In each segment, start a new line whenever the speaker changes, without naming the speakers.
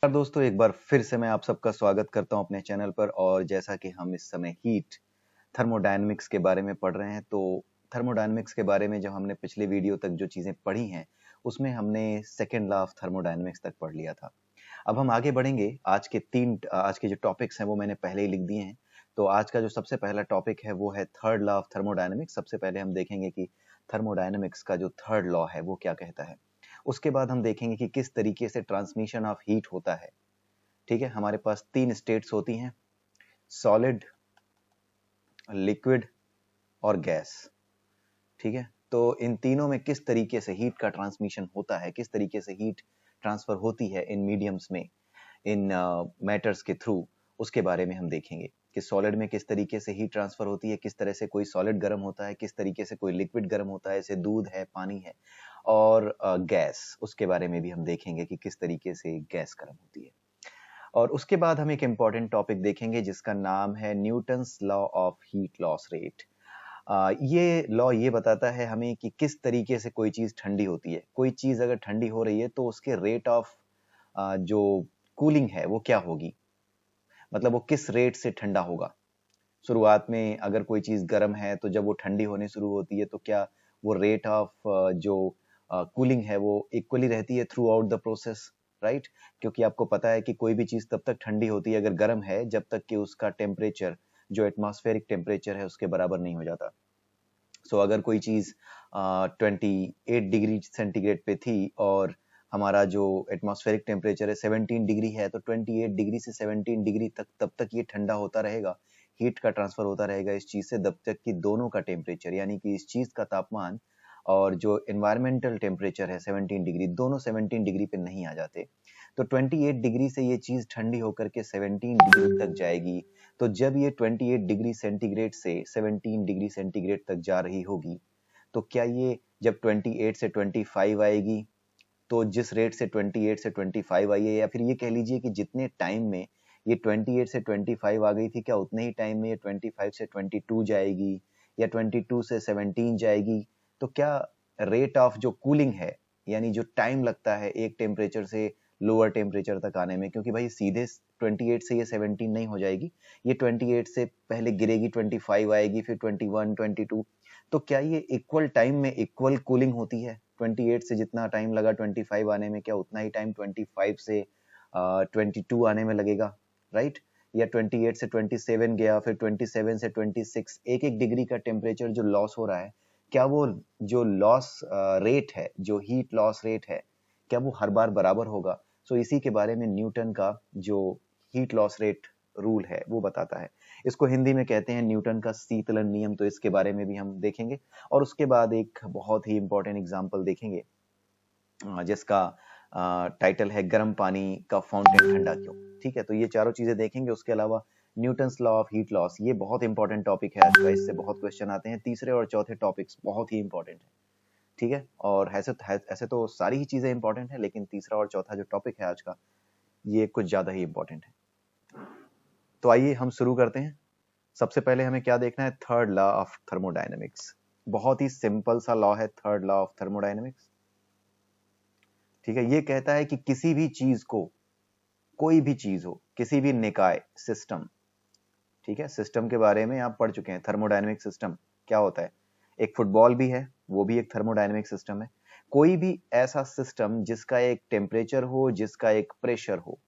नमस्कार दोस्तों, एक बार फिर से मैं आप सबका स्वागत करता हूं अपने चैनल पर। और जैसा कि हम इस समय हीट थर्मोडायनेमिक्स के बारे में पढ़ रहे हैं, तो थर्मोडायनेमिक्स के बारे में जब हमने पिछले वीडियो तक जो चीज़ें पढ़ी हैं, उसमें हमने सेकेंड लॉ ऑफ थर्मोडायनेमिक्स तक पढ़ लिया था। अब हम आगे बढ़ेंगे। आज के जो टॉपिक्स हैं वो मैंने पहले ही लिख दिए हैं। तो आज का जो सबसे पहला टॉपिक है वो है थर्ड लॉ ऑफ थर्मोडायनेमिक्स। सबसे पहले हम देखेंगे कि थर्मोडायनेमिक्स का जो थर्ड लॉ है वो क्या कहता है। उसके बाद हम देखेंगे कि किस तरीके से ट्रांसमिशन ऑफ हीट होता है। ठीक है, हमारे पास तीन स्टेट्स होती हैं, सॉलिड, लिक्विड और गैस। ठीक है, तो इन तीनों में किस तरीके से हीट का ट्रांसमिशन होता है, किस तरीके से हीट ट्रांसफर होती है इन मीडियम्स में, इन मैटर्स के थ्रू, उसके बारे में हम देखेंगे कि सॉलिड में किस तरीके से हीट ट्रांसफर होती है, किस तरह से कोई सॉलिड गर्म होता है, किस तरीके से कोई लिक्विड गर्म होता है, जैसे दूध है, पानी है। और गैस, उसके बारे में भी हम देखेंगे कि किस तरीके से गैस गर्म होती है। और उसके बाद हम एक इम्पॉर्टेंट टॉपिक देखेंगे जिसका नाम है Newton's law of heat loss rate. ये लॉ ये बताता है हमें कि किस तरीके से कोई चीज ठंडी होती है। कोई चीज अगर ठंडी हो रही है तो उसके रेट ऑफ जो कूलिंग है वो क्या होगी, मतलब वो किस रेट से ठंडा होगा। शुरुआत में अगर कोई चीज गर्म है तो जब वो ठंडी होने शुरू होती है तो क्या वो रेट ऑफ जो कूलिंग है वो इक्वली रहती है through out the process, right. क्योंकि आपको पता है कि कोई भी चीज तब तक ठंडी होती है अगर गर्म है जब तक कि उसका टेम्परेचर जो एटमॉस्फेरिक टेम्परेचर है उसके बराबर नहीं हो जाता। सो अगर कोई चीज 28 डिग्री सेंटीग्रेड पे थी और हमारा जो एटमॉस्फेरिक टेम्परेचर है 17 डिग्री है, तो 28 डिग्री से 17 डिग्री तक तब तक ये ठंडा होता रहेगा, हीट का ट्रांसफर होता रहेगा इस चीज से, तब तक कि दोनों का टेम्परेचर यानी कि इस चीज का तापमान और जो एनवायरमेंटल टेम्परेचर है 17 डिग्री, दोनों 17 डिग्री पे नहीं आ जाते। तो 28 डिग्री से ये चीज ठंडी होकर के 17 डिग्री तक जाएगी। तो जब ये 28 डिग्री सेंटीग्रेड से 17 डिग्री सेंटीग्रेड तक जा रही होगी, तो क्या ये जब 28 से 25 आएगी, तो जिस रेट से 28 से 25 आई है, या फिर ये कह लीजिए कि जितने टाइम में ये 28 से 25 आ गई थी, क्या उतने ही टाइम में ये 25 से 22 जाएगी या 22 से 17 जाएगी। तो क्या रेट ऑफ जो कूलिंग है, यानी जो टाइम लगता है एक टेम्परेचर से लोअर टेम्परेचर तक आने में, क्योंकि भाई सीधे 28 से ये 17 नहीं हो जाएगी, ये 28 से पहले गिरेगी, 25 आएगी, फिर 21, 22। तो क्या ये इक्वल टाइम में इक्वल कूलिंग होती है? 28 से जितना टाइम लगा 25 आने में, क्या उतना ही टाइम 25 से 22 आने में लगेगा, राइट। या 28 से 27 गया, फिर 27 से 26, एक एक डिग्री का टेम्परेचर जो लॉस हो रहा है, क्या वो जो लॉस रेट है, जो हीट लॉस रेट है, क्या वो हर बार बराबर होगा? सो इसी के बारे में न्यूटन का जो हीट लॉस रेट रूल है वो बताता है। इसको हिंदी में कहते हैं न्यूटन का शीतलन नियम। तो इसके बारे में भी हम देखेंगे। और उसके बाद एक बहुत ही इंपॉर्टेंट एग्जांपल देखेंगे जिसका टाइटल है गर्म पानी का फाउंटेन ठंडा क्यों। ठीक है, तो ये चारों चीजें देखेंगे। उसके अलावा Newton's law of heat loss, ये बहुत इंपॉर्टेंट टॉपिक है आज का, इससे बहुत क्वेश्चन आते हैं। तीसरे और चौथे टॉपिक्स बहुत ही इंपॉर्टेंट है। ठीक है, और ऐसे तो सारी ही चीजें इंपॉर्टेंट है, लेकिन तीसरा और चौथा जो टॉपिक है आज का, ये कुछ ज्यादा ही इंपॉर्टेंट है। तो आइए हम शुरू करते हैं। सबसे पहले हमें क्या देखना है? Third law of thermodynamics. बहुत ही सिंपल सा लॉ है थर्ड लॉ ऑफ थर्मोडायनेमिक्स। ठीक है, ये कहता है कि किसी भी चीज को, कोई भी चीज हो, किसी भी निकाय, सिस्टम, ठीक है, सिस्टम के बारे में आप पढ़ चुके हैं। थर्मोडायनेमिक सिस्टम क्या होता है? एक फुटबॉल भी है, वो भी एक थर्मोडायनेमिक सिस्टम है। कोई भी ऐसा सिस्टम जिसका एक टेम्परेचर हो, जिसका एक प्रेशर हो,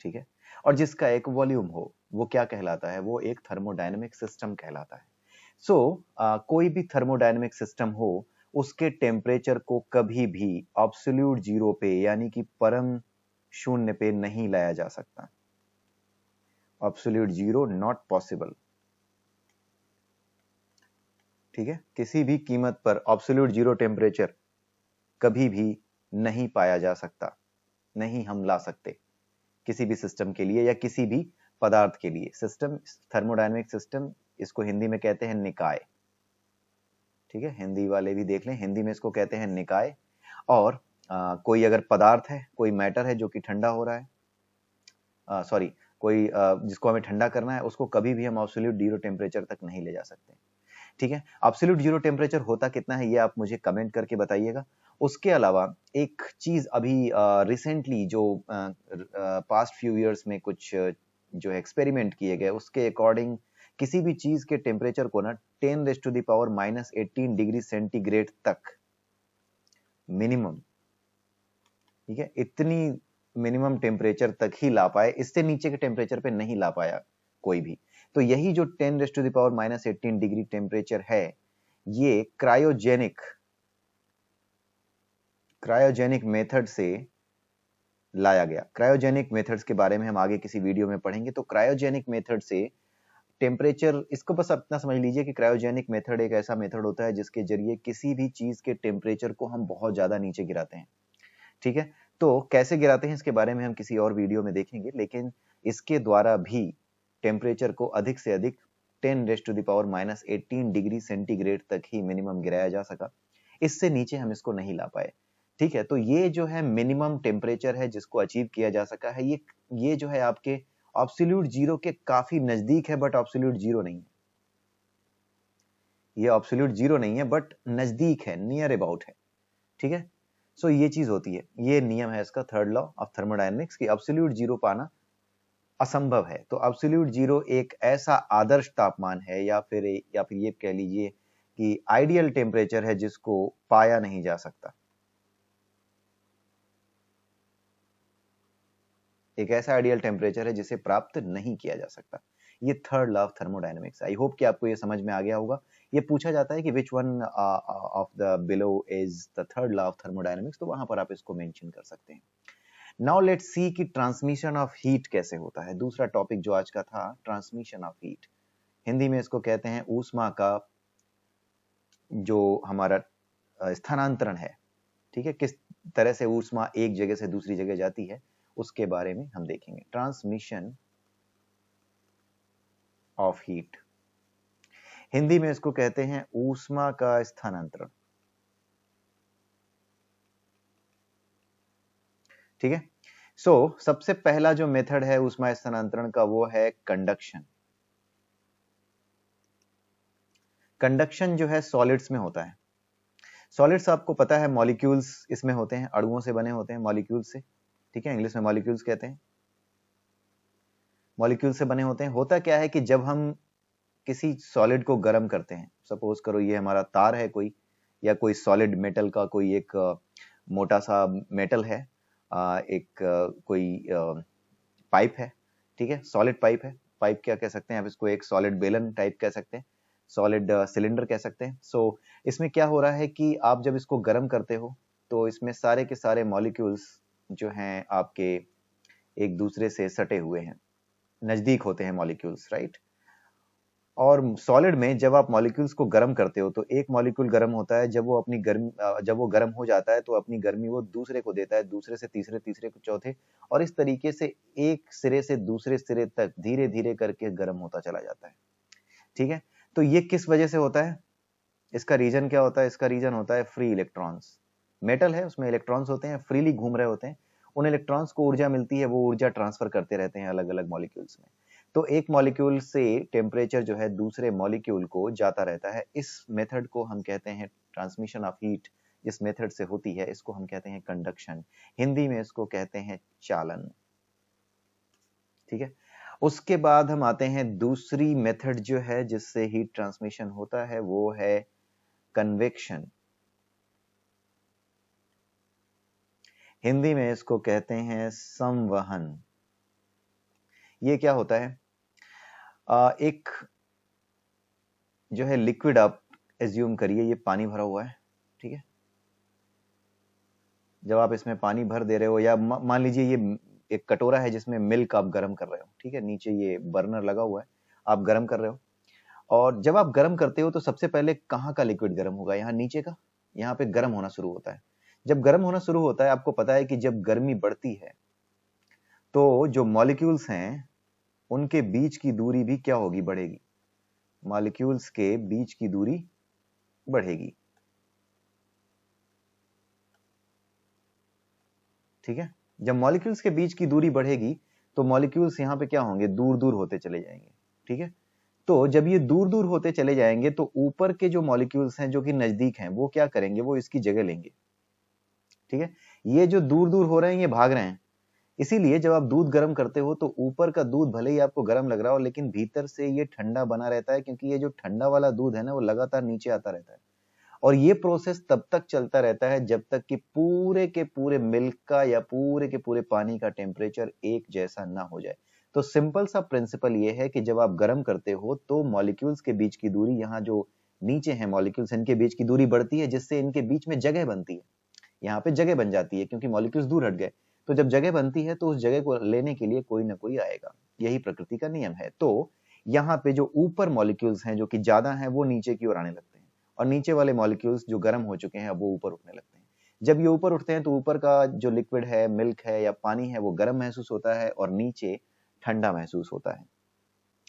ठीक है, और जिसका एक वॉल्यूम हो, वो क्या कहलाता है? वो एक थर्मोडायनेमिक सिस्टम कहलाता है। सो कोई भी थर्मोडायनेमिक सिस्टम हो, उसके टेम्परेचर को कभी भी एब्सोल्यूट जीरो पे, यानी कि परम शून्य पे नहीं लाया जा सकता। Absolute zero not possible. ठीक है, किसी भी कीमत पर एब्सोल्यूट जीरो टेम्परेचर कभी भी नहीं पाया जा सकता, नहीं हम ला सकते किसी भी सिस्टम के लिए या किसी भी पदार्थ के लिए। सिस्टम, थर्मोडायनेमिक सिस्टम, इसको हिंदी में कहते हैं निकाय। ठीक है, हिंदी वाले भी देख लें, हिंदी में इसको कहते हैं निकाय। और कोई अगर पदार्थ है, कोई मैटर है जो कि ठंडा हो रहा है, सॉरी, कोई जिसको हमें ठंडा करना है, उसको कभी भी हम एब्सोल्यूट जीरो टेम्परेचर तक नहीं ले जा सकते। ठीक है, एब्सोल्यूट जीरो टेम्परेचर होता कितना है ये आप मुझे कमेंट करके बताइएगा। उसके अलावा एक चीज अभी रिसेंटली जो पास्ट फ्यू इयर्स में कुछ जो एक्सपेरिमेंट किए गए उसके अकॉर्डिंग किसी भी चीज के टेम्परेचर को ना 10⁻⁻18 डिग्री सेंटीग्रेड तक मिनिमम, ठीक है, इतनी मिनिमम टेम्परेचर तक ही ला पाए, इससे नीचे के टेम्परेचर पे नहीं ला पाया कोई भी। तो यही जो 10⁻⁻18 डिग्री टेम्परेचर है, ये क्रायोजेनिक मेथड से लाया गया। क्रायोजेनिक मेथड्स के बारे में हम आगे किसी वीडियो में पढ़ेंगे। तो क्रायोजेनिक मेथड से टेम्परेचर, इसको बस इतना समझ लीजिए कि क्रायोजेनिक मेथड एक ऐसा मेथड होता है जिसके जरिए किसी भी चीज के टेम्परेचर को हम बहुत ज्यादा नीचे गिराते हैं, ठीक है। तो कैसे गिराते हैं इसके बारे में हम किसी और वीडियो में देखेंगे, लेकिन इसके द्वारा भी टेम्परेचर को अधिक से अधिक 10⁻⁻18 डिग्री सेंटीग्रेड तक ही मिनिमम गिराया जा सका, इससे नीचे हम इसको नहीं ला पाए, ठीक है। तो ये जो है मिनिमम टेम्परेचर है जिसको अचीव किया जा सका है, ये जो है आपके एब्सोल्यूट जीरो के काफी नजदीक है, बट एब्सोल्यूट जीरो नहीं है। ये एब्सोल्यूट जीरो नहीं है बट नजदीक है, नियर अबाउट है, ठीक है। सो ये चीज होती है, ये नियम है इसका, थर्ड लॉ ऑफ थर्मोडायनेमिक्स की एब्सोल्यूट जीरो पाना असंभव है। तो एब्सोल्यूट जीरो एक ऐसा आदर्श तापमान है या फिर ये कह लीजिए कि आइडियल टेम्परेचर है जिसको पाया नहीं जा सकता, एक ऐसा आइडियल टेम्परेचर है जिसे प्राप्त नहीं किया जा सकता। ये third law of thermodynamics. I hope कि आपको ये समझ में आ गया होगा। ये पूछा जाता है कि which one of the below is the third law of thermodynamics, तो वहां पर आप इसको मेंशन कर सकते हैं। नाउ लेट्स सी कि ट्रांसमिशन ऑफ हीट कैसे होता है। दूसरा टॉपिक जो आज का था, ट्रांसमिशन ऑफ हीट। हिंदी में इसको कहते हैं ऊष्मा का जो हमारा स्थानांतरण है, ठीक है, किस तरह से ऊष्मा एक जगह से दूसरी जगह जाती है उसके बारे में हम देखेंगे। ट्रांसमिशन ऑफ हीट, हिंदी में इसको कहते हैं ऊष्मा का स्थानांतरण, ठीक है। सो सबसे पहला जो मेथड है ऊष्मा स्थानांतरण का वो है कंडक्शन। कंडक्शन जो है सॉलिड्स में होता है। सॉलिड्स आपको पता है मॉलिक्यूल्स इसमें होते हैं, अणुओं से बने होते हैं, मॉलिक्यूल्स से, ठीक है, इंग्लिश में मॉलिक्यूल्स कहते हैं। मॉलिक्यूल से बने होते हैं। होता क्या है कि जब हम किसी सॉलिड को गर्म करते हैं, सपोज करो ये हमारा तार है कोई, या कोई सॉलिड मेटल का कोई एक मोटा सा मेटल है, एक कोई पाइप है, ठीक है, सॉलिड पाइप है। पाइप क्या कह सकते हैं आप इसको, एक सॉलिड बेलन टाइप कह सकते हैं, सॉलिड सिलेंडर कह सकते हैं। सो इसमें क्या हो रहा है कि आप जब इसको गर्म करते हो तो इसमें सारे के सारे मॉलिक्यूल्स जो हैं आपके एक दूसरे से सटे हुए हैं, नजदीक होते हैं मॉलिक्यूल्स, राइट। और सॉलिड में जब आप मॉलिक्यूल्स को गर्म करते हो तो एक मॉलिक्यूल गर्म होता है, जब वो गर्म हो जाता है तो अपनी गर्मी वो दूसरे को देता है, दूसरे से तीसरे, तीसरे को चौथे, और इस तरीके से एक सिरे से दूसरे सिरे तक धीरे धीरे करके गर्म होता चला जाता है, ठीक है। तो ये किस वजह से होता है, इसका रीजन क्या होता है? इसका रीजन होता है फ्री इलेक्ट्रॉन्स। मेटल है, उसमें इलेक्ट्रॉन्स होते हैं, फ्रीली घूम रहे होते हैं, उन इलेक्ट्रॉन्स को ऊर्जा मिलती है, वो ऊर्जा ट्रांसफर करते रहते हैं अलग अलग मॉलिक्यूल्स में। तो एक मॉलिक्यूल से टेम्परेचर जो है दूसरे मॉलिक्यूल को जाता रहता है। इस मेथड को हम कहते हैं ट्रांसमिशन ऑफ हीट। जिस मेथड से होती है इसको हम कहते हैं कंडक्शन, हिंदी में इसको कहते हैं चालन, ठीक है। उसके बाद हम आते हैं दूसरी मेथड जो है जिससे हीट ट्रांसमिशन होता है, वो है कन्वेक्शन। हिंदी में इसको कहते हैं संवहन। ये क्या होता है? एक जो है लिक्विड, आप एज्यूम करिए ये पानी भरा हुआ है, ठीक है। जब आप इसमें पानी भर दे रहे हो, या मान लीजिए ये एक कटोरा है जिसमें मिल्क आप गर्म कर रहे हो, ठीक है, नीचे ये बर्नर लगा हुआ है, आप गर्म कर रहे हो। और जब आप गर्म करते हो तो सबसे पहले कहाँ का लिक्विड गर्म होगा? यहाँ नीचे का, यहाँ पे गर्म होना शुरू होता है। जब गर्म होना शुरू होता है, आपको पता है कि जब गर्मी बढ़ती है तो जो मॉलिक्यूल्स हैं उनके बीच की दूरी भी क्या होगी? बढ़ेगी। मॉलिक्यूल्स के बीच की दूरी बढ़ेगी, ठीक है। जब मॉलिक्यूल्स के बीच की दूरी बढ़ेगी तो मॉलिक्यूल्स यहाँ पे क्या होंगे? दूर दूर होते चले जाएंगे, ठीक है। तो जब ये दूर दूर होते चले जाएंगे तो ऊपर के जो मॉलिक्यूल्स हैं जो कि नजदीक हैं, वो क्या करेंगे? वो इसकी जगह लेंगे, ठीक है, ये जो दूर दूर हो रहे हैं ये भाग रहे हैं। इसीलिए जब आप दूध गर्म करते हो तो ऊपर का दूध भले ही आपको गर्म लग रहा हो, लेकिन भीतर से ये ठंडा बना रहता है, क्योंकि ये जो ठंडा वाला दूध है ना वो लगातार नीचे आता रहता है। और ये प्रोसेस तब तक चलता रहता है जब तक कि पूरे के पूरे मिल्क का या पूरे के पूरे पानी का टेम्परेचर एक जैसा ना हो जाए। तो सिंपल सा प्रिंसिपल ये है कि जब आप गर्म करते हो तो मॉलिक्यूल्स के बीच की दूरी, यहाँ जो नीचे है मॉलिक्यूल्स, इनके बीच की दूरी बढ़ती है, जिससे इनके बीच में जगह बनती है। यहाँ पे जगह बन जाती है क्योंकि मॉलिक्यूल्स दूर हट गए। तो जब जगह बनती है तो उस जगह को लेने के लिए कोई ना कोई आएगा। यही प्रकृति का नियम है। तो यहाँ पे जो ऊपर मॉलिक्यूल्स हैं जो कि ज्यादा हैं वो नीचे की ओर आने लगते हैं, और नीचे वाले मॉलिक्यूल्स जो गर्म हो चुके हैं अब वो ऊपर उठने लगते हैं। जब ये ऊपर उठते हैं तो ऊपर का जो लिक्विड है, मिल्क है या पानी है, वो गर्म महसूस होता है और नीचे ठंडा महसूस होता है।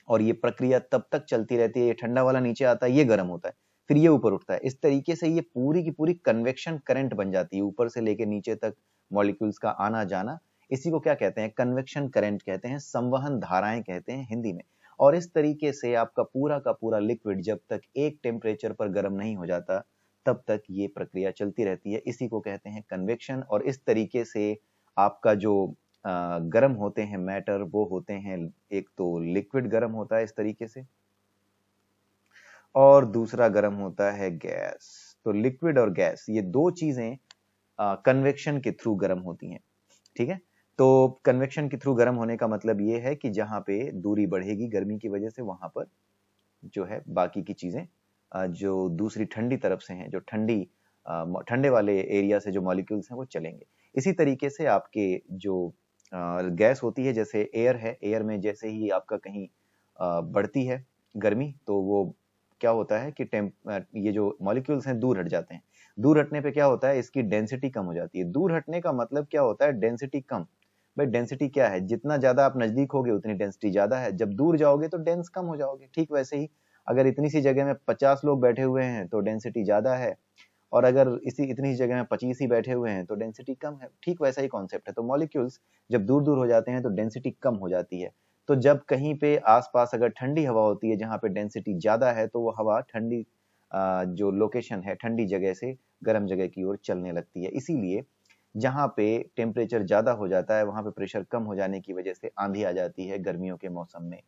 और ये प्रक्रिया तब तक चलती रहती है, ये ठंडा वाला नीचे आता है, ये गर्म होता है, फिर ये ऊपर उठता है। इस तरीके से ये पूरी की पूरी कन्वेक्शन करंट बन जाती है, ऊपर से लेके नीचे तक मॉलिक्यूल्स का आना जाना। इसी को क्या कहते हैं? कन्वेक्शन करंट कहते हैं, संवहन धाराएं कहते हैं हिंदी में। और इस तरीके से आपका पूरा का पूरा लिक्विड जब तक एक टेम्परेचर पर गर्म नहीं हो जाता तब तक ये प्रक्रिया चलती रहती है। इसी को कहते हैं कन्वेक्शन। और इस तरीके से आपका जो गर्म होते हैं मैटर, वो होते हैं, एक तो लिक्विड गर्म होता है इस तरीके से, और दूसरा गर्म होता है गैस। तो लिक्विड और गैस ये दो चीजें कन्वेक्शन के थ्रू गर्म होती हैं। ठीक है, तो कन्वेक्शन के थ्रू गर्म होने का मतलब ये है कि जहां पे दूरी बढ़ेगी गर्मी की वजह से, वहां पर जो है बाकी की चीजें जो दूसरी ठंडी तरफ से हैं, जो ठंडे वाले एरिया से जो मॉलिक्यूल्स हैं वो चलेंगे। इसी तरीके से आपके जो गैस होती है, जैसे एयर है, एयर में जैसे ही आपका कहीं बढ़ती है गर्मी तो वो क्या होता है कि ये जो मॉलिक्यूल्स हैं दूर हट जाते हैं। दूर हटने पे क्या होता है, इसकी डेंसिटी कम हो जाती है। दूर हटने का मतलब क्या होता है? डेंसिटी कम। भाई डेंसिटी क्या है? जितना ज्यादा आप नजदीक होगे उतनी डेंसिटी ज्यादा है, जब दूर जाओगे तो डेंस कम हो जाओगे। ठीक वैसे ही अगर इतनी सी जगह में 50 लोग बैठे हुए हैं तो डेंसिटी ज्यादा है, और अगर इतनी सी जगह में 25 ही बैठे हुए हैं तो डेंसिटी कम है। ठीक वैसा ही कॉन्सेप्ट है। तो मॉलिक्यूल्स जब दूर दूर हो जाते हैं तो डेंसिटी कम हो जाती है। तो जब कहीं पे आसपास अगर ठंडी हवा होती है जहां पे डेंसिटी ज्यादा है, तो वो हवा ठंडी जो लोकेशन है ठंडी जगह से गर्म जगह की ओर चलने लगती है। इसीलिए जहां पे टेम्परेचर ज्यादा हो जाता है वहां पे प्रेशर कम हो जाने की वजह से आंधी आ जाती है गर्मियों के मौसम में।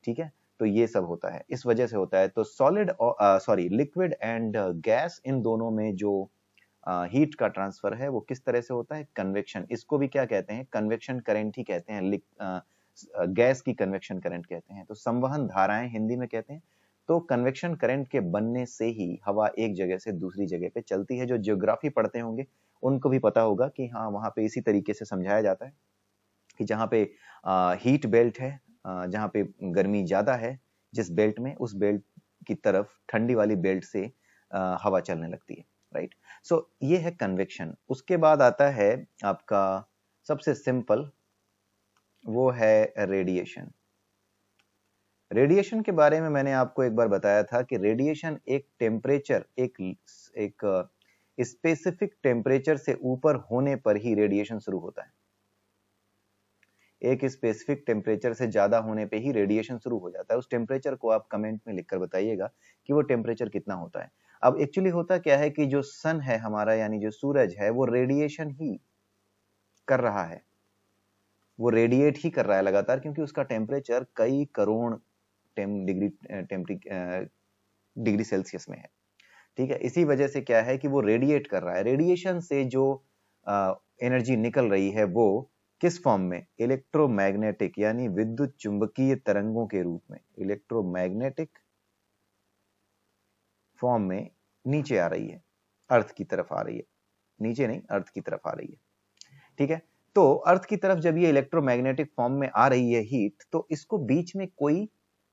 ठीक है, तो ये सब होता है, इस वजह से होता है। तो लिक्विड एंड गैस, इन दोनों में जो हीट का ट्रांसफर है वो किस तरह से होता है? कन्वेक्शन। इसको भी क्या कहते हैं? कन्वेक्शन करंट ही कहते हैं। गैस की कन्वेक्शन करंट कहते हैं। तो संवहन धाराएं हिंदी में कहते हैं। तो कन्वेक्शन करंट के बनने से ही हवा एक जगह से दूसरी जगह पे चलती है। जो ज्योग्राफी पढ़ते होंगे उनको भी पता होगा कि हाँ, वहां पे इसी तरीके से समझाया जाता है कि जहाँ पे हीट बेल्ट है, जहाँ पे गर्मी ज्यादा है जिस बेल्ट में, उस बेल्ट की तरफ ठंडी वाली बेल्ट से हवा चलने लगती है। राइट, सो ये है कन्वेक्शन। उसके बाद आता है आपका सबसे सिंपल, वो है रेडिएशन। रेडिएशन के बारे में मैंने आपको एक बार बताया था कि रेडिएशन एक टेम्परेचर, एक स्पेसिफिक टेम्परेचर से ऊपर होने पर ही रेडिएशन शुरू होता है। एक स्पेसिफिक टेम्परेचर से ज्यादा होने पे ही रेडिएशन शुरू हो जाता है। उस टेम्परेचर को आप कमेंट में लिखकर बताइएगा कि वो टेम्परेचर कितना होता है। अब एक्चुअली होता क्या है कि जो सन है हमारा, यानी जो सूरज है, वो रेडिएशन ही कर रहा है, वो रेडिएट ही कर रहा है लगातार, क्योंकि उसका टेम्परेचर कई करोड़ डिग्री सेल्सियस में है। ठीक है, इसी वजह से क्या है कि वो रेडिएट कर रहा है। रेडिएशन से जो एनर्जी निकल रही है वो किस फॉर्म में? इलेक्ट्रोमैग्नेटिक, यानी विद्युत चुंबकीय तरंगों के रूप में, इलेक्ट्रोमैग्नेटिक फॉर्म में नीचे आ रही है, अर्थ की तरफ आ रही है। नीचे नहीं, अर्थ की तरफ आ रही है। ठीक है, तो अर्थ की तरफ जब ये इलेक्ट्रोमैग्नेटिक फॉर्म में आ रही है हीट, तो इसको बीच में कोई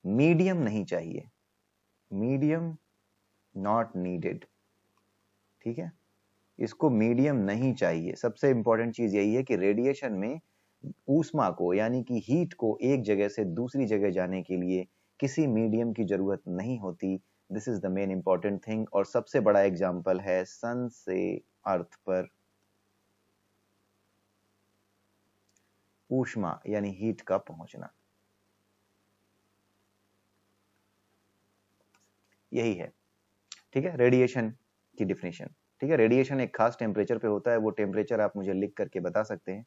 मीडियम नहीं चाहिए। Medium not needed. ठीक है, इसको मीडियम नहीं चाहिए। सबसे इंपॉर्टेंट चीज यही है कि रेडिएशन में ऊष्मा को, यानी कि हीट को एक जगह से दूसरी जगह जाने के लिए किसी मीडियम की जरूरत नहीं होती। This is the main important thing. और सबसे बड़ा एग्जांपल है सन से अर्थ पर ऊष्मा यानी हीट का पहुंचना। यही है, ठीक है, रेडिएशन की डिफिनेशन। ठीक है, रेडिएशन एक खास टेम्परेचर पे होता है, वो टेम्परेचर आप मुझे लिख करके बता सकते हैं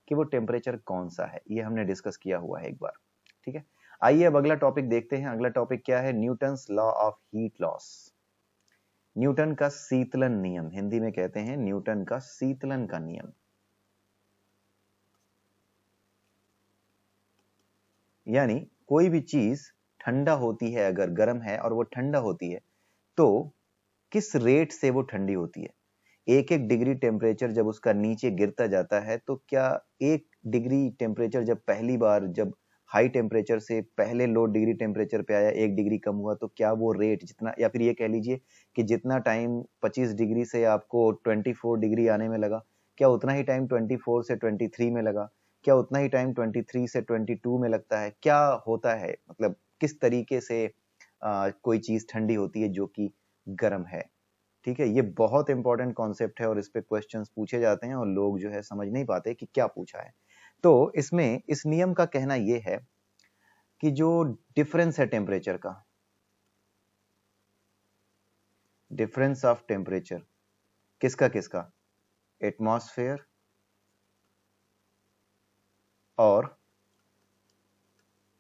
कि वो टेम्परेचर कौन सा है, ये हमने डिस्कस किया हुआ है एक बार। ठीक है, आइए अब अगला टॉपिक देखते हैं। अगला टॉपिक क्या है? Newton's law of heat loss. Newton का शीतलन नियम, हिंदी में कहते हैं न्यूटन का शीतलन का नियम। यानी कोई भी चीज ठंडा होती है, अगर गर्म है और वो ठंडा होती है, तो किस रेट से वो ठंडी होती है। एक एक डिग्री टेम्परेचर जब उसका नीचे गिरता जाता है, तो क्या एक डिग्री टेम्परेचर जब पहली बार जब हाई टेम्परेचर से पहले लो डिग्री टेम्परेचर पे आया, एक डिग्री कम हुआ, तो क्या वो रेट जितना, या फिर ये कह लीजिए कि जितना टाइम 25 डिग्री से आपको 24 डिग्री आने में लगा, क्या उतना ही टाइम 24 से 23 में लगा? क्या उतना ही टाइम 23 से 22 में लगता है? क्या होता है, मतलब किस तरीके से कोई चीज ठंडी होती है जो कि गर्म है? ठीक है, ये बहुत इंपॉर्टेंट कॉन्सेप्ट है और इस पे क्वेश्चंस पूछे जाते हैं और लोग जो है समझ नहीं पाते कि क्या पूछा है। तो इसमें इस नियम का कहना ये है कि जो डिफरेंस है टेम्परेचर का, डिफरेंस ऑफ टेम्परेचर किसका किसका, एटमॉस्फेयर और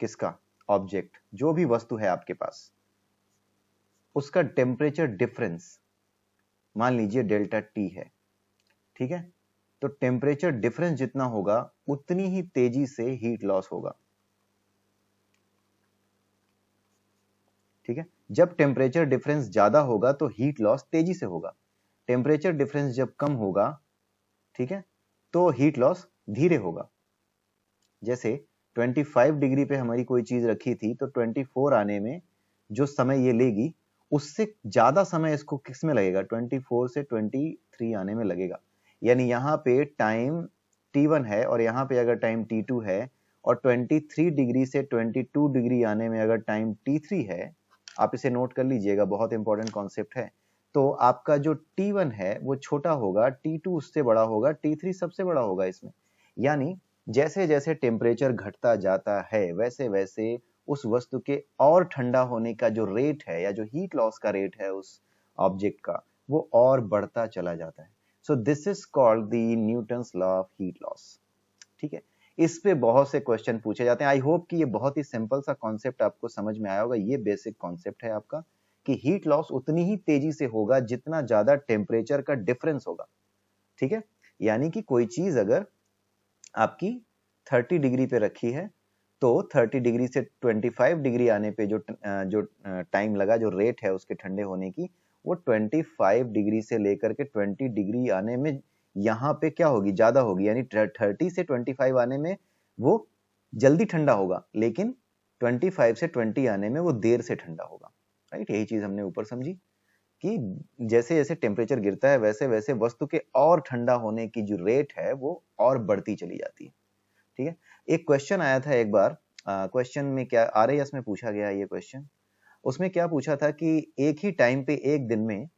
किसका, ऑब्जेक्ट, जो भी वस्तु है आपके पास, उसका टेम्परेचर डिफरेंस मान लीजिए डेल्टा टी है। ठीक है, तो टेम्परेचर डिफरेंस जितना होगा उतनी ही तेजी से हीट लॉस होगा। ठीक है, जब टेम्परेचर डिफरेंस ज्यादा होगा तो हीट लॉस तेजी से होगा, टेम्परेचर डिफरेंस जब कम होगा, ठीक है, तो हीट लॉस धीरे होगा। जैसे 25 डिग्री पे हमारी कोई चीज रखी थी, तो 24 आने में जो समय ये लेगी, उससे ज्यादा समय इसको किस में लगेगा, 24 से 23 आने में लगेगा। यानी यहाँ पे टाइम T1 है और यहाँ पे अगर टाइम T2 है, और 23 डिग्री से 22 डिग्री आने में अगर टाइम T3 है, आप इसे नोट कर लीजिएगा, बहुत इंपॉर्टेंट कॉन्सेप्ट है। तो आपका जो T1 है वो छोटा होगा, T2 उससे बड़ा होगा, T3 सबसे बड़ा होगा इसमें। यानी जैसे जैसे टेम्परेचर घटता जाता है, वैसे वैसे उस वस्तु के और ठंडा होने का जो रेट है, या जो हीट लॉस का रेट है उस ऑब्जेक्ट का, वो और बढ़ता चला जाता है। So this is called the Newton's law of heat loss. ठीक है, इस पे बहुत से क्वेश्चन पूछे जाते हैं। आई होप कि ये बहुत ही सिंपल सा कॉन्सेप्ट आपको समझ में आया होगा। ये बेसिक कॉन्सेप्ट है आपका कि हीट लॉस उतनी ही तेजी से होगा जितना ज्यादा टेम्परेचर का डिफरेंस होगा। ठीक है, यानी कि कोई चीज अगर आपकी 30 डिग्री पे रखी है, तो 30 डिग्री से 25 डिग्री आने पे जो टाइम लगा, जो रेट है उसके ठंडे होने की, वो 25 डिग्री से लेकर के 20 डिग्री आने में यहाँ पे क्या होगी, ज्यादा होगी। यानी 30 से 25 आने में वो जल्दी ठंडा होगा, लेकिन 25 से 20 आने में वो देर से ठंडा होगा। राइट, यही चीज हमने ऊपर समझी कि जैसे जैसे टेम्परेचर गिरता है, वैसे वैसे वस्तु के और ठंडा होने की जो रेट है वो और बढ़ती चली जाती है। ठीक है, एक क्वेश्चन आया था एक बार, क्वेश्चन में क्या RAS में पूछा गया ये क्वेश्चन। उसमें क्या पूछा था कि एक ही टाइम पे एक दिन में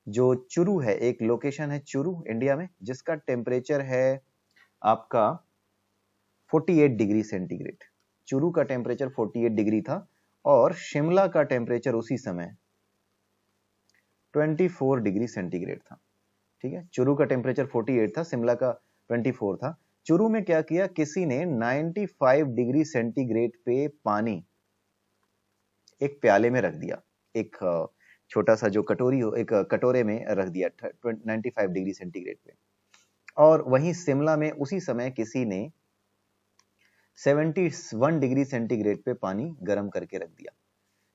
जो चुरू है, एक लोकेशन है चुरू इंडिया में, जिसका टेम्परेचर है आपका 48 डिग्री सेंटीग्रेड। चुरू का टेम्परेचर 48 डिग्री था और शिमला का टेम्परेचर उसी समय 24 डिग्री सेंटीग्रेड था। ठीक है, चुरू का टेम्परेचर 48 था, शिमला का 24 था। चुरू में क्या किया, किसी ने 95 डिग्री सेंटीग्रेड पे पानी एक प्याले में रख दिया, एक छोटा सा जो कटोरी हो, एक कटोरे में रख दिया 95 डिग्री सेंटीग्रेड पे। और वहीं शिमला में उसी समय किसी ने 71 डिग्री सेंटीग्रेड पे पानी गर्म करके रख दिया।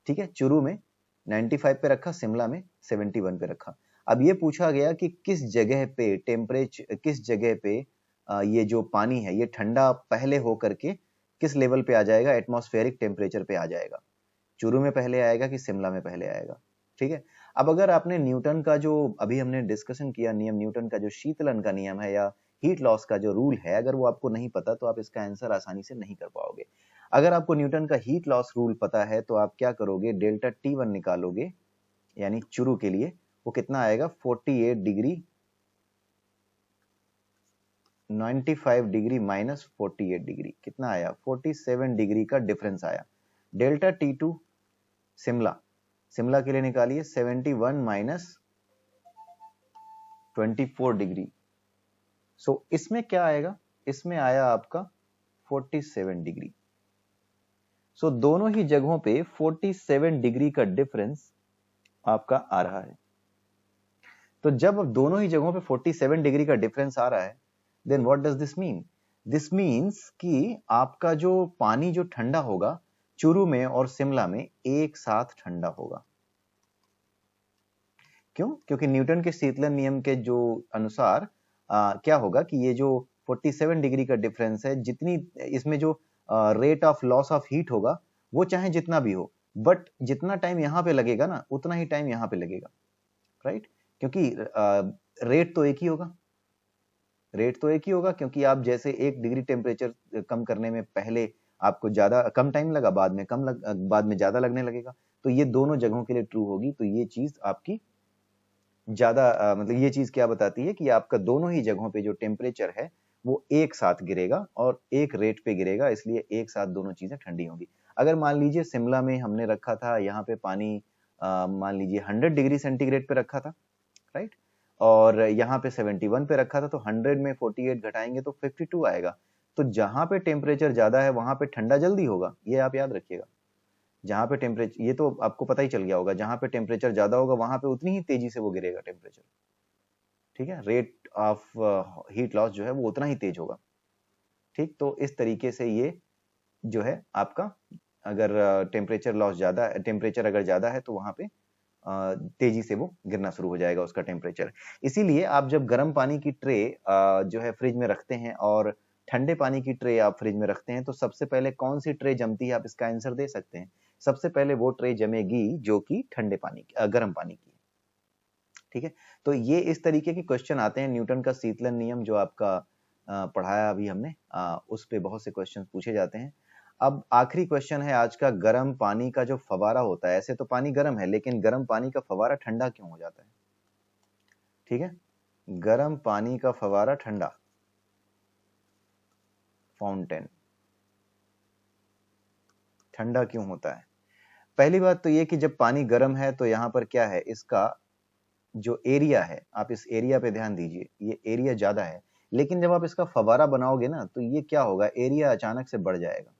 ठीक है, चुरू में 95 पे रखा, शिमला में 71 पे रखा। अब ये पूछा गया कि किस जगह पे टेम्परेचर, किस जगह पे ये जो पानी है ये ठंडा पहले हो करके किस लेवल पे आ जाएगा, एटमॉस्फेरिक टेम्परेचर पे आ जाएगा, चुरू में पहले आएगा कि शिमला में पहले आएगा। ठीक है, अब अगर आपने न्यूटन का जो अभी हमने डिस्कशन किया नियम, न्यूटन का जो शीतलन का नियम है या हीट लॉस का जो रूल है, अगर वो आपको नहीं पता तो आप इसका आंसर आसानी से नहीं कर पाओगे। अगर आपको न्यूटन का हीट लॉस रूल पता है तो आप क्या करोगे, डेल्टा T1 निकालोगे, यानी चुरू के लिए वो कितना आएगा, 48 डिग्री 95 डिग्री माइनस 48 डिग्री कितना आया, 47 डिग्री का डिफरेंस आया। डेल्टा T2 शिमला, शिमला के लिए निकालिए 71 माइनस 24 डिग्री। सो इसमें क्या आएगा, इसमें आया आपका 47 डिग्री। सो दोनों ही जगहों पे 47 डिग्री का डिफरेंस आपका आ रहा है। तो जब दोनों ही जगहों पे 47 डिग्री का डिफरेंस आ रहा है, then what does this mean? This means कि आपका जो पानी जो ठंडा होगा चुरू में और शिमला में एक साथ ठंडा होगा। क्यों? क्योंकि न्यूटन के शीतलन नियम के जो अनुसार क्या होगा कि ये जो 47 डिग्री का डिफरेंस है, जितनी इसमें जो rate of loss of heat होगा वो चाहे जितना भी हो, बट जितना टाइम यहाँ पे लगेगा ना उतना ही टाइम यहाँ पे लगेगा, राइट? क्योंकि रेट तो एक ही होगा, रेट तो एक ही होगा, क्योंकि आप जैसे 1 डिग्री टेम्परेचर कम करने में पहले आपको ज्यादा कम टाइम लगा, बाद में ज्यादा लगने लगेगा। तो ये दोनों जगहों के लिए ट्रू होगी। तो ये चीज आपकी ज्यादा मतलब ये चीज क्या बताती है कि आपका दोनों ही जगहों पे जो टेम्परेचर है वो एक साथ गिरेगा और एक रेट पे गिरेगा, इसलिए एक साथ दोनों चीजें ठंडी होंगी। अगर मान लीजिए शिमला में हमने रखा था यहाँ पे पानी मान लीजिए 100 डिग्री सेंटीग्रेड पे रखा था, राइट, और यहाँ पे 71 पे रखा था, तो 100 में 48 घटाएंगे तो 52 आएगा। तो जहां पे टेम्परेचर ज्यादा है वहां पे ठंडा जल्दी होगा, ये आप याद रखिएगा। जहां पे टेम्परेचर, ये तो आपको पता ही चल गया होगा, जहां पे टेम्परेचर ज्यादा होगा वहां पे उतनी ही तेजी से वो गिरेगा टेम्परेचर, ठीक है, रेट ऑफ हीट लॉस जो है वो उतना ही तेज होगा, ठीक। तो इस तरीके से ये जो है आपका, अगर टेम्परेचर लॉस ज्यादा, टेम्परेचर अगर ज्यादा है तो वहां पे तेजी से वो गिरना शुरू हो जाएगा उसका टेम्परेचर। इसीलिए आप जब गर्म पानी की ट्रे जो है फ्रिज में रखते हैं और ठंडे पानी की ट्रे आप फ्रिज में रखते हैं, तो सबसे पहले कौन सी ट्रे जमती है, आप इसका आंसर दे सकते हैं। सबसे पहले वो ट्रे जमेगी जो कि ठंडे पानी की, गर्म पानी की, ठीक है। तो ये इस तरीके के क्वेश्चन आते हैं। न्यूटन का शीतलन नियम जो आपका पढ़ाया अभी हमने, उस पे बहुत से क्वेश्चन पूछे जाते हैं। अब आखिरी क्वेश्चन है आज का, गर्म पानी का जो फवारा होता है, ऐसे तो पानी गर्म है लेकिन गर्म पानी का फवारा ठंडा क्यों हो जाता है? ठीक है, गर्म पानी का फवारा ठंडा, फाउंटेन ठंडा क्यों होता है? पहली बात तो ये कि जब पानी गर्म है तो यहां पर क्या है, इसका जो एरिया है, आप इस एरिया पे ध्यान दीजिए, ये एरिया ज्यादा है, लेकिन जब आप इसका फवारा बनाओगे ना तो ये क्या होगा, एरिया अचानक से बढ़ जाएगा,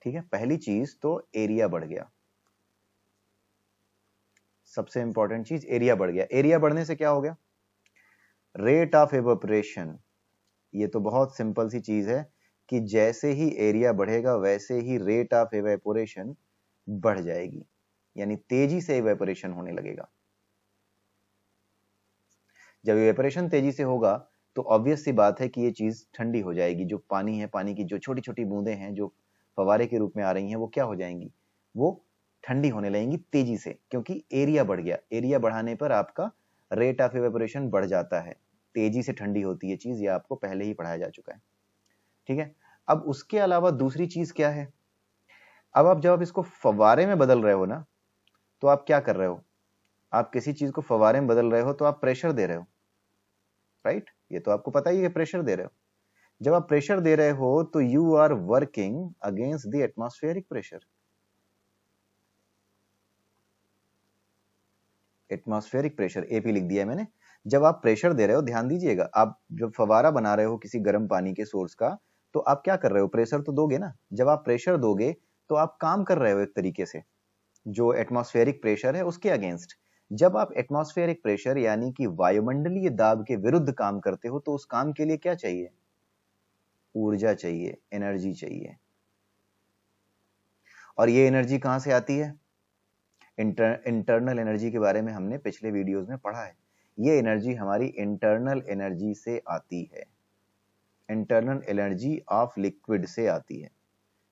ठीक है। पहली चीज तो एरिया बढ़ गया, सबसे इंपॉर्टेंट चीज एरिया बढ़ गया। एरिया बढ़ने से क्या हो गया, रेट ऑफ इवेपोरेशन। ये तो बहुत सिंपल सी चीज है कि जैसे ही एरिया बढ़ेगा वैसे ही रेट ऑफ इवेपोरेशन बढ़ जाएगी, यानी तेजी से इवेपोरेशन होने लगेगा। जब इवेपोरेशन तेजी से होगा तो ऑब्वियस सी बात है कि ये चीज ठंडी हो जाएगी। जो पानी है, पानी की जो छोटी छोटी बूंदें हैं जो फवारे के रूप में आ रही हैं, वो क्या हो जाएंगी, वो ठंडी होने लगेंगी तेजी से, क्योंकि एरिया बढ़ गया। एरिया बढ़ाने पर आपका रेट ऑफ इवेपोरेशन बढ़ जाता है, तेजी से ठंडी होती है चीज, ये आपको पहले ही पढ़ाया जा चुका है, ठीक है। अब उसके अलावा दूसरी चीज क्या है, अब आप जब आप इसको फवारे में बदल रहे हो ना, तो आप क्या कर रहे हो, आप किसी चीज को फवारे में बदल रहे हो तो आप प्रेशर दे रहे हो, राइट, ये तो आपको पता ही है, प्रेशर दे रहे हो। जब आप प्रेशर दे रहे हो तो you are working against the atmospheric pressure. Atmospheric pressure, AP लिख दिया है मैंने। जब आप प्रेशर दे रहे हो, ध्यान दीजिएगा, आप जब फवारा बना रहे हो किसी गर्म पानी के सोर्स का, तो आप क्या कर रहे हो, प्रेशर तो दोगे ना। जब आप प्रेशर दोगे तो आप काम कर रहे हो एक तरीके से, जो एटमॉस्फेरिक प्रेशर है उसके अगेंस्ट। जब आप एटमॉस्फेरिक प्रेशर यानी कि वायुमंडलीय दाब के विरुद्ध काम करते हो, तो उस काम के लिए क्या चाहिए, ऊर्जा चाहिए, एनर्जी चाहिए। और ये एनर्जी कहां से आती है, इंटरनल एनर्जी के बारे में हमने पिछले वीडियोस में पढ़ा है। ये एनर्जी हमारी इंटरनल एनर्जी से आती है, इंटरनल एनर्जी ऑफ लिक्विड से आती है।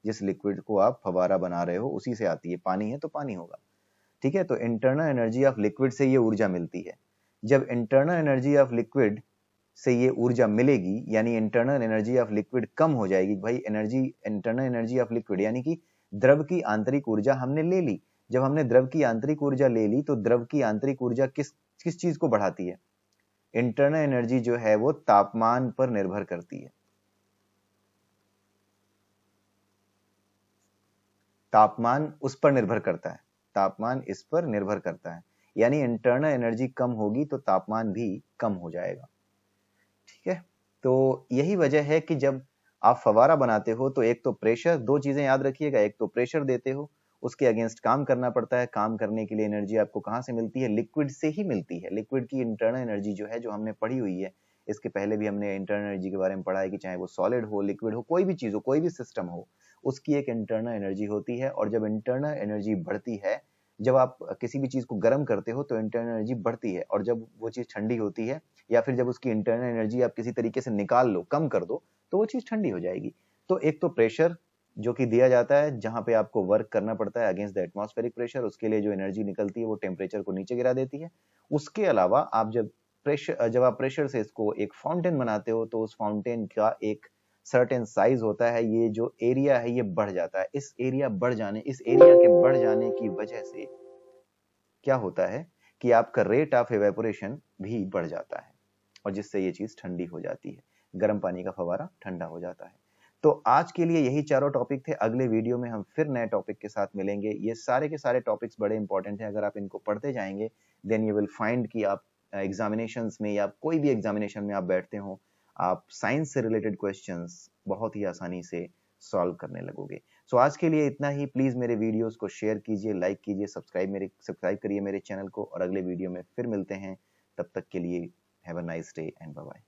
जिस लिक्विड को आप फवारा बना रहे हो उसी से आती है, पानी है तो पानी होगा, ठीक है। तो इंटरनल एनर्जी ऑफ लिक्विड से ये ऊर्जा मिलती है। जब इंटरनल एनर्जी ऑफ लिक्विड से ये ऊर्जा मिलेगी, यानी इंटरनल एनर्जी ऑफ लिक्विड कम हो जाएगी। भाई energy, internal energy of liquid यानी कि द्रव की आंतरिक ऊर्जा हमने ले ली। जब हमने द्रव की आंतरिक ऊर्जा ले ली तो द्रव की आंतरिक ऊर्जा किस किस चीज को बढ़ाती है, इंटरनल एनर्जी जो है वो तापमान पर निर्भर करती है। तापमान उस पर निर्भर करता है, तापमान इस पर निर्भर करता है। यानी इंटरनल एनर्जी कम होगी तो तापमान भी कम हो जाएगा। ठीक है, तो यही वजह है कि जब आप फवारा बनाते हो तो एक तो प्रेशर, दो चीजें याद रखिएगा, एक तो प्रेशर देते हो, उसके अगेंस्ट काम करना पड़ता है। काम करने के लिए एनर्जी आपको कहाँ से मिलती है? लिक्विड से ही मिलती है। लिक्विड की इंटरनल एनर्जी जो है, जो हमने पढ़ी हुई है, इसके पहले भी हमने इंटरनल एनर्जी के बारे में पढ़ा है कि चाहे वो सॉलिड हो, लिक्विड हो, कोई भी चीज हो, कोई भी सिस्टम हो, उसकी एक इंटरनल एनर्जी होती है। और जब इंटरनल एनर्जी बढ़ती है, जब आप किसी भी चीज को गर्म करते हो तो इंटरनल एनर्जी बढ़ती है, और जब वो चीज ठंडी होती है या फिर जब उसकी इंटरनल एनर्जी आप किसी तरीके से निकाल लो, कम कर दो, तो वो चीज ठंडी हो जाएगी। तो एक तो प्रेशर जो कि दिया जाता है, जहां पे आपको वर्क करना पड़ता है अगेंस्ट द एटमॉस्फेरिक प्रेशर, उसके लिए जो एनर्जी निकलती है वो टेम्परेचर को नीचे गिरा देती है। उसके अलावा आप जब आप प्रेशर से इसको एक फाउंटेन बनाते हो तो उस फाउंटेन का एक सर्टेन साइज होता है, ये जो एरिया है ये बढ़ जाता है। इस एरिया के बढ़ जाने की वजह से क्या होता है कि आपका रेट ऑफ एवेपोरेशन भी बढ़ जाता है, और जिससे ये चीज ठंडी हो जाती है। गर्म पानी का फवारा ठंडा हो जाता है। तो आज के लिए यही चारों टॉपिक थे। अगले वीडियो में हम फिर नए टॉपिक के साथ मिलेंगे। ये सारे के सारे टॉपिक्स बड़े इंपॉर्टेंट हैं। अगर आप इनको पढ़ते जाएंगे देन यू विल फाइंड कि आप एग्जामिनेशंस में या कोई भी एग्जामिनेशन में आप बैठते हो, आप साइंस से रिलेटेड क्वेश्चंस बहुत ही आसानी से सॉल्व करने लगोगे। सो आज के लिए इतना ही। प्लीज मेरे वीडियोस को शेयर कीजिए, लाइक कीजिए, सब्सक्राइब करिए मेरे चैनल को, और अगले वीडियो में फिर मिलते हैं। तब तक के लिए have a nice day and bye bye.